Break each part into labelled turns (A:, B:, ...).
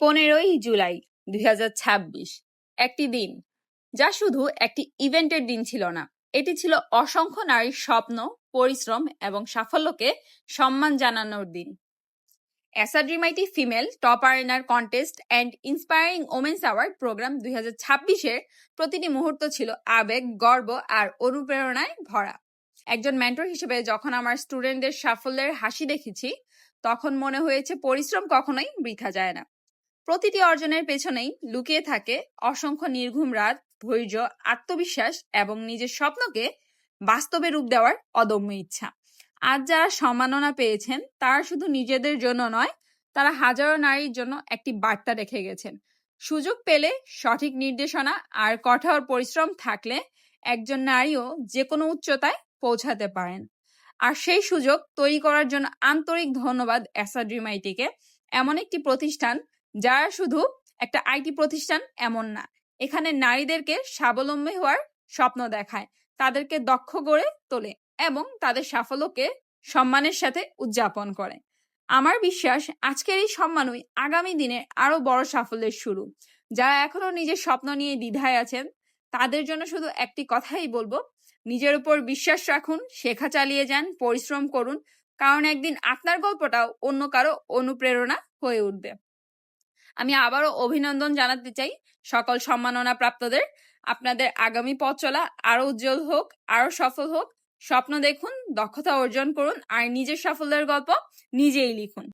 A: 15ই জুলাই 2026 একটি দিন যা শুধু একটি ইভেন্টের দিন ছিল না, এটি ছিল অসংখ্য নারীর স্বপ্ন, পরিশ্রম এবং সাফল্যকে সম্মান জানানোর দিন। SRDMIT female top earner contest and inspiring women's award programme 2026-এর প্রতিটি মুহূর্ত ছিল আবেগ, গর্ব আর অনুপ্রেরণায় ভরা। একজন মেন্টর হিসেবে যখন আমার স্টুডেন্টদের সাফল্যের হাসি দেখেছি, তখন মনে হয়েছে পরিশ্রম কখনোই বৃথা যায় না। প্রতিটি অর্জনের পেছনেই লুকিয়ে থাকে অসংখ্য নির্ঘুম রাত, ধৈর্য, আত্মবিশ্বাস এবং নিজের স্বপ্নকে বাস্তবে রূপ দেওয়ার অদম্য ইচ্ছা। আজ যারা সম্মাননা পেয়েছেন তারা শুধু নিজেদের জন্য নয়, তারা হাজারো নারীর জন্য একটি বার্তা রেখে গেছেন। সুযোগ পেলে, সঠিক নির্দেশনা আর কঠোর পরিশ্রম থাকলে একজন নারীও যে কোনো উচ্চতায় পৌঁছাতে পারেন। আর সেই সুযোগ তৈরি করার জন্য আন্তরিক ধন্যবাদ এসআরডিএমআইটিকে। এমন একটি প্রতিষ্ঠান যারা শুধু একটা আইটি প্রতিষ্ঠান এমন না, এখানে নারীদেরকে স্বাবলম্বী হওয়ার স্বপ্ন দেখায়, তাদেরকে দক্ষ গড়ে তোলে এবং তাদের সাফল্যকে সম্মানের সাথে উদযাপন করে। আমার বিশ্বাস আজকের এই সম্মানই আগামী দিনে আরো বড় সাফল্যের শুরু। যারা এখনো নিজের স্বপ্ন নিয়ে দ্বিধায় আছেন তাদের জন্য শুধু একটি কথাই বলবো, নিজের উপর বিশ্বাস রাখুন, শেখা চালিয়ে যান, পরিশ্রম করুন, কারণ একদিন আপনার গল্পটাও অন্য কারো অনুপ্রেরণা হয়ে উঠবে। আমি আবারও অভিনন্দন জানাতে চাই সকল সম্মাননা প্রাপ্তদের। আপনাদের আগামী পথ চলা আরো উজ্জ্বল হোক, আরো সফল হোক। স্বপ্ন দেখুন, দক্ষতা অর্জন করুন আর নিজের সাফল্যের গল্প নিজেই লিখুন।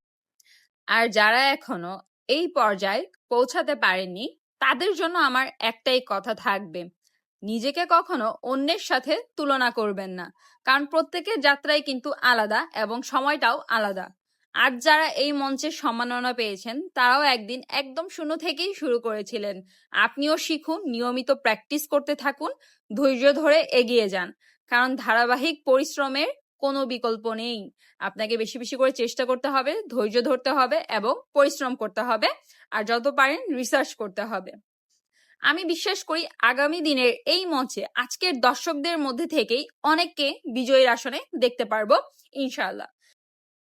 A: আর যারা এখনো এই পর্যায়ে পৌঁছাতে পারেননি তাদের জন্য আমার একটাই কথা থাকবে, নিজেকে কখনো অন্যের সাথে তুলনা করবেন না, কারণ প্রত্যেকের যাত্রাই কিন্তু আলাদা এবং সময়টাও আলাদা। আজ যারা এই মঞ্চে সম্মাননা পেয়েছেন তারাও একদিন একদম শূন্য থেকেই শুরু করেছিলেন। আপনিও শিখুন, নিয়মিত প্র্যাকটিস করতে থাকুন, ধৈর্য ধরে এগিয়ে যান, কারণ ধারাবাহিক পরিশ্রমের কোনো বিকল্প নেই। আপনাকে বেশি বেশি করে চেষ্টা করতে হবে, ধৈর্য ধরতে হবে এবং পরিশ্রম করতে হবে, আর যত পারেন রিসার্চ করতে হবে। আমি বিশ্বাস করি আগামী দিনের এই মঞ্চে আজকের দর্শকদের মধ্যে থেকেই অনেককে বিজয়ীর আসনে দেখতে পারবো ইনশাআল্লাহ।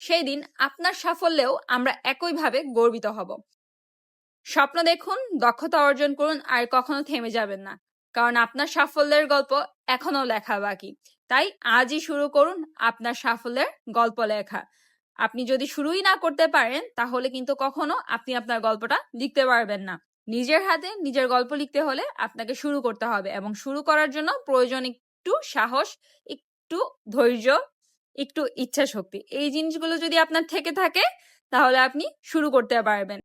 A: সেই দিন আপনার সাফল্যেও আমরা একইভাবে গর্বিত হব। স্বপ্ন দেখুন, দক্ষতা অর্জন করুন আর কখনো থেমে যাবেন না, কারণ আপনার সাফল্যের গল্প এখনো লেখা বাকি। তাই আজই শুরু করুন আপনার সাফল্যের গল্প লেখা। আপনি যদি শুরুই না করতে পারেন তাহলে কিন্তু কখনো আপনি আপনার গল্পটা লিখতে পারবেন না। নিজের হাতে নিজের গল্প লিখতে হলে আপনাকে শুরু করতে হবে, এবং শুরু করার জন্য প্রয়োজন একটু সাহস, একটু ধৈর্য, একটু ইচ্ছা শক্তি। এই জিনিসগুলো যদি আপনার থেকে থাকে তাহলে আপনি শুরু করতে পারবেন।